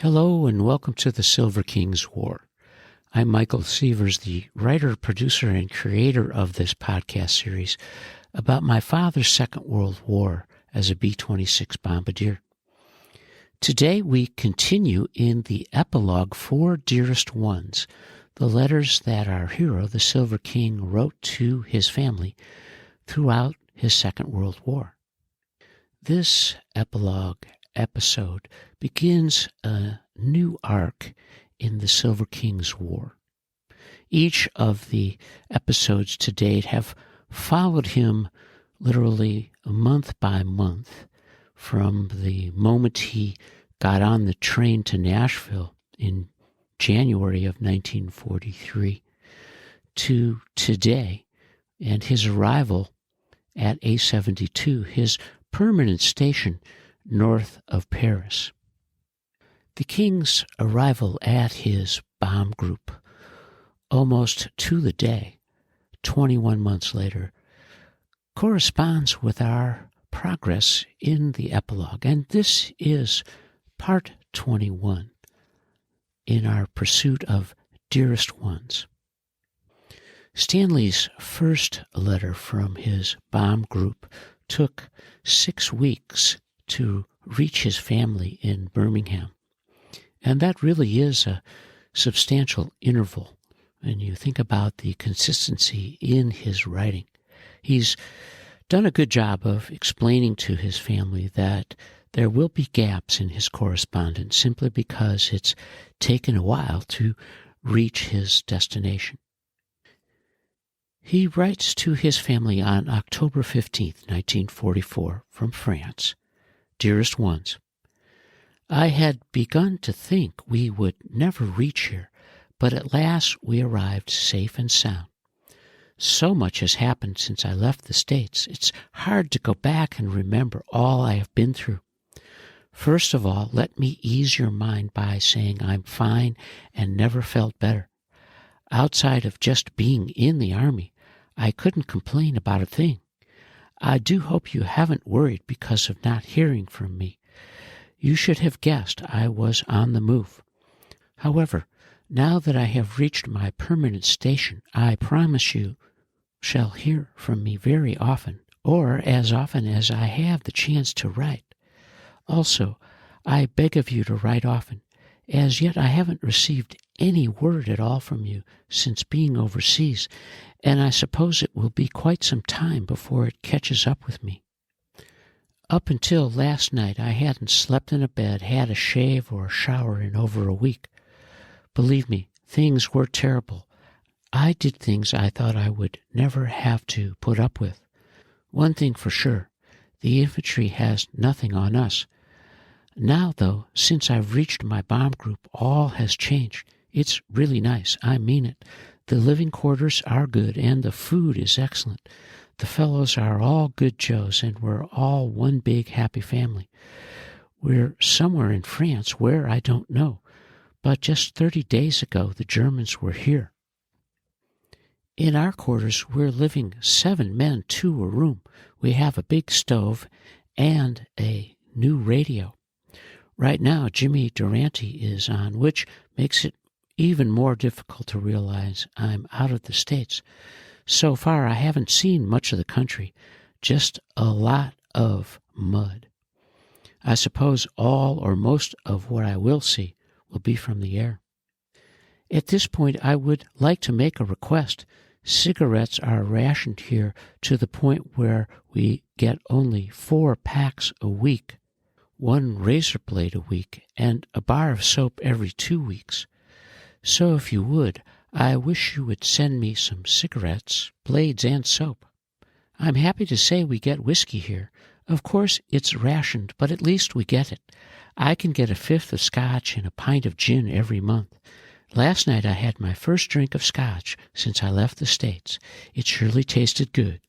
Hello and welcome to the Silver King's War. I'm Michael Sievers, the writer, producer, and creator of this podcast series about my father's Second World War as a B-26 bombardier. Today we continue in the epilogue for Dearest Ones, the letters that our hero, the Silver King, wrote to his family throughout his Second World War. This epilogue episode begins a new arc in the Silver King's War. Each of the episodes to date have followed him literally month by month from the moment he got on the train to Nashville in January of 1943 to today and his arrival at A-72, his permanent station north of Paris. The King's arrival at his bomb group, almost to the day, 21 months later, corresponds with our progress in the epilogue, and this is part 21 in our pursuit of Dearest Ones. Stanley's first letter from his bomb group took 6 weeks to reach his family in Birmingham. And that really is a substantial interval when you think about the consistency in his writing. He's done a good job of explaining to his family that there will be gaps in his correspondence simply because it's taken a while to reach his destination. He writes to his family on October 15th, 1944, from France. Dearest Ones, I had begun to think we would never reach here, but at last we arrived safe and sound. So much has happened since I left the States, it's hard to go back and remember all I have been through. First of all, let me ease your mind by saying I'm fine and never felt better. Outside of just being in the Army, I couldn't complain about a thing. I do hope you haven't worried because of not hearing from me. You should have guessed I was on the move. However, now that I have reached my permanent station, I promise you shall hear from me very often, or as often as I have the chance to write. Also, I beg of you to write often. As yet I haven't received any word at all from you since being overseas, and I suppose it will be quite some time before it catches up with me. Up until last night I hadn't slept in a bed, had a shave or a shower in over a week. Believe me, things were terrible. I did things I thought I would never have to put up with. One thing for sure, the infantry has nothing on us. Now, though, since I've reached my bomb group, all has changed. It's really nice, I mean it. The living quarters are good, and the food is excellent. The fellows are all good Joes, and we're all one big happy family. We're somewhere in France, where I don't know, but just 30 days ago the Germans were here. In our quarters we're living 7 men to a room. We have a big stove and a new radio. Right now, Jimmy Durante is on, which makes it even more difficult to realize I'm out of the States. So far, I haven't seen much of the country, just a lot of mud. I suppose all or most of what I will see will be from the air. At this point, I would like to make a request. Cigarettes are rationed here to the point where we get only 4 packs a week. 1 razor blade a week, and a bar of soap every 2 weeks. So if you would, I wish you would send me some cigarettes, blades, and soap. I'm happy to say we get whiskey here. Of course, it's rationed, but at least we get it. I can get a 5th of scotch and a pint of gin every month. Last night I had my first drink of scotch since I left the States. It surely tasted good.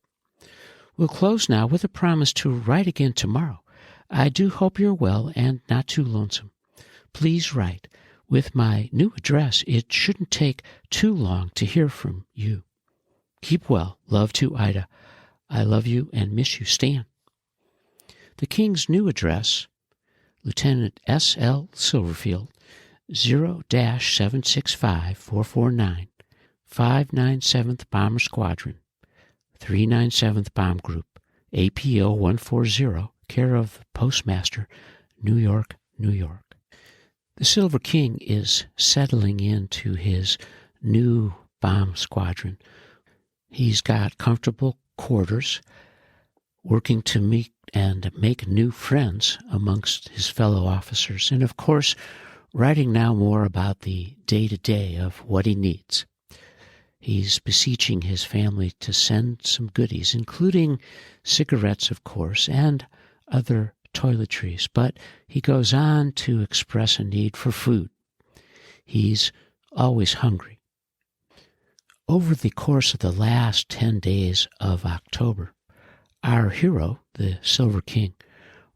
We'll close now with a promise to write again tomorrow. I do hope you're well and not too lonesome. Please write. With my new address, it shouldn't take too long to hear from you. Keep well. Love to Ida. I love you and miss you, Stan. The King's new address, Lieutenant S.L. Silverfield, 0-765-449, 597th Bomber Squadron, 397th Bomb Group, APO 140, care of Postmaster, New York, New York. The Silver King is settling into his new bomb squadron. He's got comfortable quarters, working to meet and make new friends amongst his fellow officers, and of course, writing now more about the day-to-day of what he needs. He's beseeching his family to send some goodies, including cigarettes, of course, and other toiletries, but he goes on to express a need for food. He's always hungry. Over the course of the last 10 days of October, our hero, the Silver King,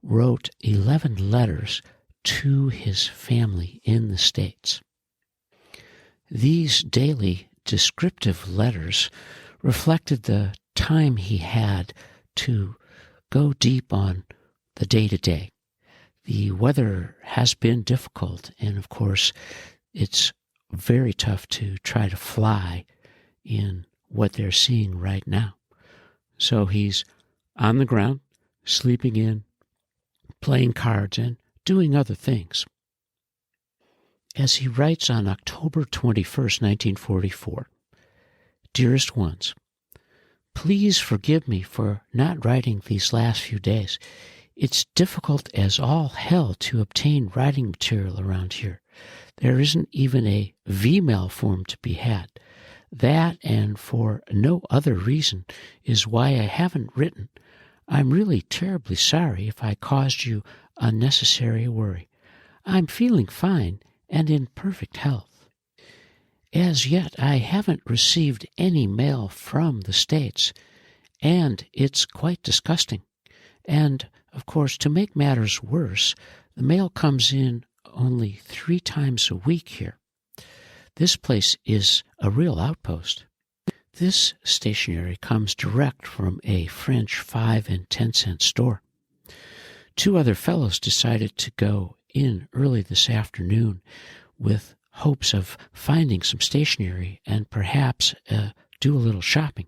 wrote 11 letters to his family in the States. These daily descriptive letters reflected the time he had to go deep on the day-to-day. The weather has been difficult, and of course, it's very tough to try to fly in what they're seeing right now. So he's on the ground, sleeping in, playing cards, and doing other things. As he writes on October 21st, 1944, Dearest Ones, please forgive me for not writing these last few days. It's difficult as all hell to obtain writing material around here. There isn't even a V-mail form to be had. That, and for no other reason, is why I haven't written. I'm really terribly sorry if I caused you unnecessary worry. I'm feeling fine and in perfect health. As yet, I haven't received any mail from the States, and it's quite disgusting. And, of course, to make matters worse, the mail comes in only 3 times a week here. This place is a real outpost. This stationery comes direct from a French 5 and 10 cent store. 2 other fellows decided to go in early this afternoon with hopes of finding some stationery and perhaps do a little shopping.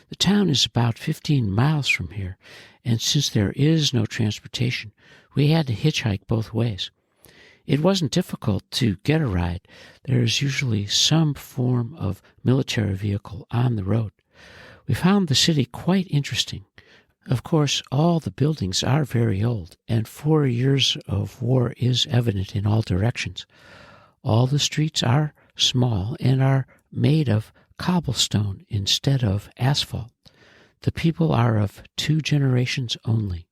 The town is about 15 miles from here, and since there is no transportation, we had to hitchhike both ways. It wasn't difficult to get a ride. There is usually some form of military vehicle on the road. We found the city quite interesting. Of course, all the buildings are very old, and 4 years of war is evident in all directions. All the streets are small and are made of cobblestone instead of asphalt. The people are of 2 generations only.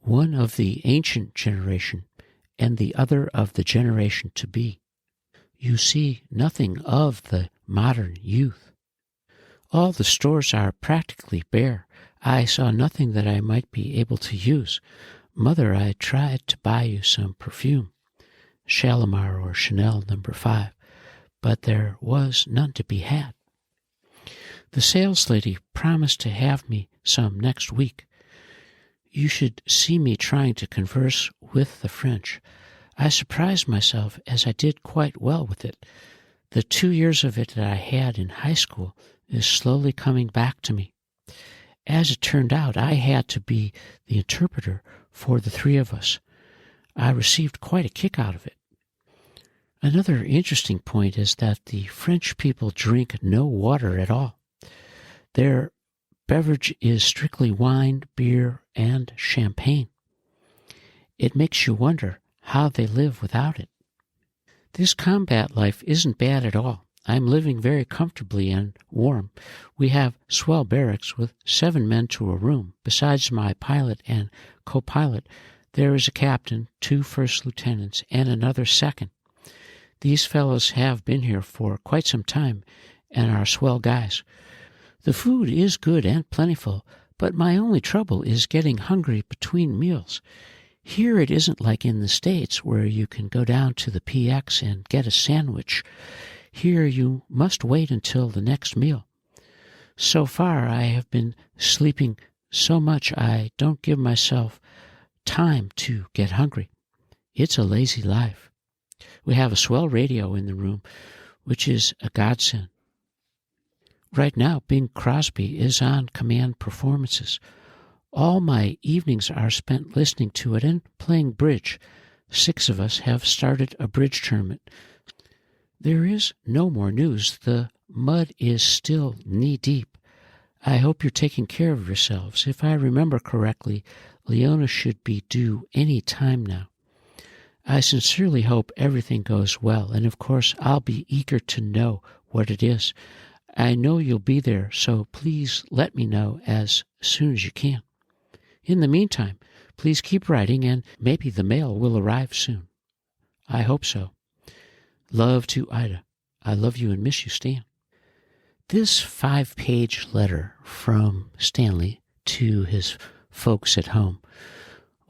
One of the ancient generation, and the other of the generation to be. You see nothing of the modern youth. All the stores are practically bare. I saw nothing that I might be able to use. Mother, I tried to buy you some perfume, Shalimar or Chanel No. 5, but there was none to be had. The sales lady promised to have me some next week. You should see me trying to converse with the French. I surprised myself, as I did quite well with it. The 2 years of it that I had in high school is slowly coming back to me. As it turned out, I had to be the interpreter for the 3 of us. I received quite a kick out of it. Another interesting point is that the French people drink no water at all. Their beverage is strictly wine, beer, and champagne. It makes you wonder how they live without it. This combat life isn't bad at all. I'm living very comfortably and warm. We have swell barracks with 7 men to a room. Besides my pilot and co-pilot, there is a captain, 2 first lieutenants, and another second. These fellows have been here for quite some time and are swell guys. The food is good and plentiful, but my only trouble is getting hungry between meals. Here it isn't like in the States where you can go down to the PX and get a sandwich. Here you must wait until the next meal. So far I have been sleeping so much I don't give myself time to get hungry. It's a lazy life. We have a swell radio in the room, which is a godsend. Right now, Bing Crosby is on command performances. All my evenings are spent listening to it and playing bridge. 6 of us have started a bridge tournament. There is no more news. The mud is still knee-deep. I hope you're taking care of yourselves. If I remember correctly, Leona should be due any time now. I sincerely hope everything goes well, and of course I'll be eager to know what it is. I know you'll be there, so please let me know as soon as you can. In the meantime, please keep writing, and maybe the mail will arrive soon. I hope so. Love to Ida. I love you and miss you, Stan. This 5-page letter from Stanley to his folks at home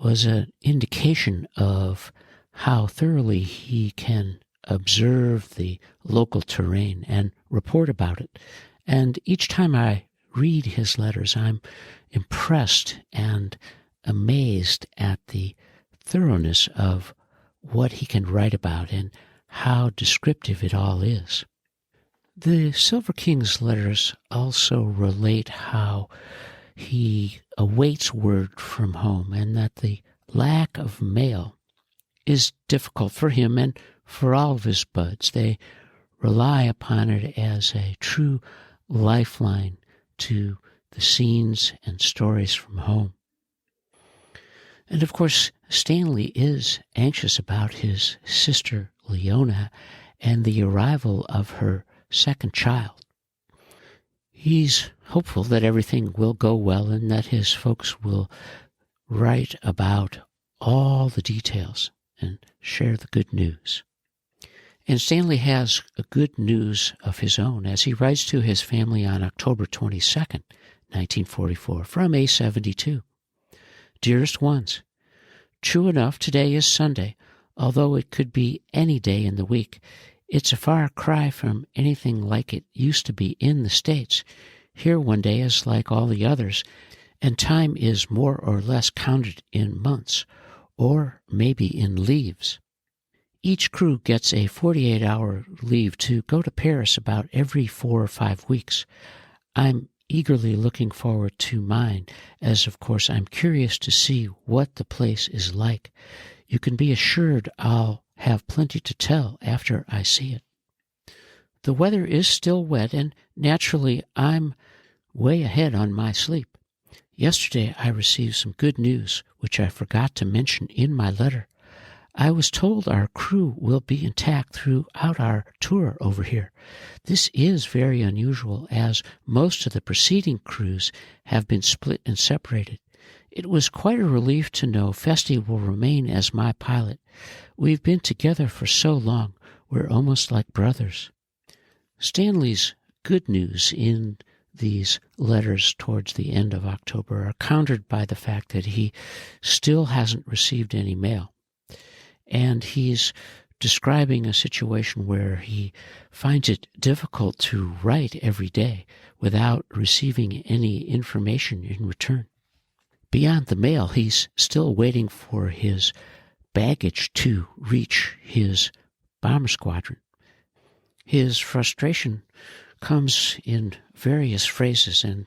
was an indication of how thoroughly he can observe the local terrain and report about it. And each time I read his letters, I'm impressed and amazed at the thoroughness of what he can write about and how descriptive it all is. The Silver King's letters also relate how he awaits word from home and that the lack of mail is difficult for him and for all of his buds. They rely upon it as a true lifeline to the scenes and stories from home. And of course, Stanley is anxious about his sister Leona and the arrival of her second child. He's hopeful that everything will go well and that his folks will write about all the details and share the good news. And Stanley has a good news of his own as he writes to his family on October 22nd, 1944, from A-72. Dearest Ones, true enough, today is Sunday, although it could be any day in the week. It's a far cry from anything like it used to be in the States. Here one day is like all the others, and time is more or less counted in months, or maybe in leaves. Each crew gets a 48-hour leave to go to Paris about every 4 or 5 weeks. I'm eagerly looking forward to mine, as of course I'm curious to see what the place is like. You can be assured I'll have plenty to tell after I see it. The weather is still wet, and naturally I'm way ahead on my sleep. Yesterday I received some good news, which I forgot to mention in my letter. I was told our crew will be intact throughout our tour over here. This is very unusual, as most of the preceding crews have been split and separated. It was quite a relief to know Festi will remain as my pilot. We've been together for so long, we're almost like brothers. Stanley's good news in these letters towards the end of October are countered by the fact that he still hasn't received any mail. And he's describing a situation where he finds it difficult to write every day without receiving any information in return. Beyond the mail, he's still waiting for his baggage to reach his bomber squadron. His frustration comes in various phrases, and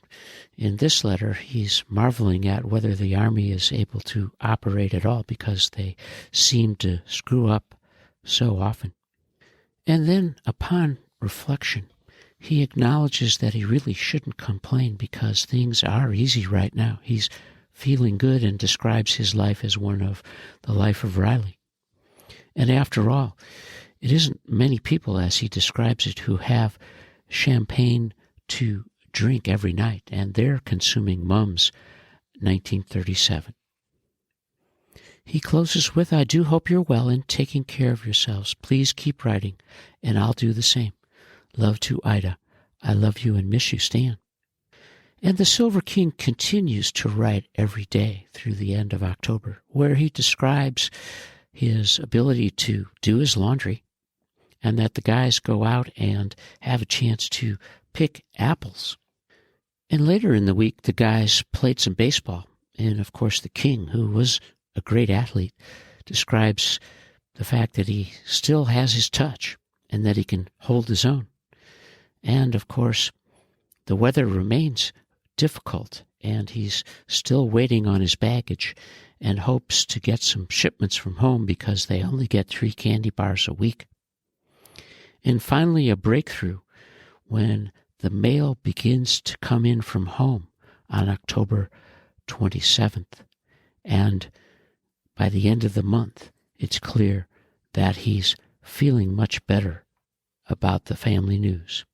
in this letter he's marveling at whether the Army is able to operate at all because they seem to screw up so often. And then, upon reflection, he acknowledges that he really shouldn't complain because things are easy right now. He's feeling good and describes his life as one of the life of Riley. And after all, it isn't many people, as he describes it, who have champagne to drink every night, and they're consuming Mum's 1937. He closes with, I do hope you're well and taking care of yourselves. Please keep writing, and I'll do the same. Love to Ida. I love you and miss you, Stan. And the Silver King continues to write every day through the end of October, where he describes his ability to do his laundry, and that the guys go out and have a chance to pick apples. And later in the week, the guys played some baseball. And of course, the King, who was a great athlete, describes the fact that he still has his touch and that he can hold his own. And, of course, the weather remains difficult, and he's still waiting on his baggage and hopes to get some shipments from home because they only get 3 candy bars a week. And finally, a breakthrough when the mail begins to come in from home on October 27th. And by the end of the month, it's clear that he's feeling much better about the family news.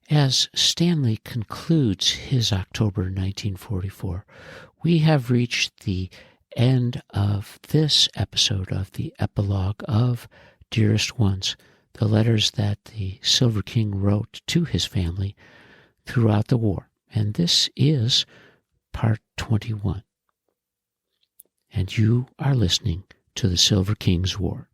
As Stanley concludes his October 1944, we have reached the end of this episode of the epilogue of Dearest Ones, the letters that the Silver King wrote to his family throughout the war. And this is part 21. And you are listening to the Silver King's War.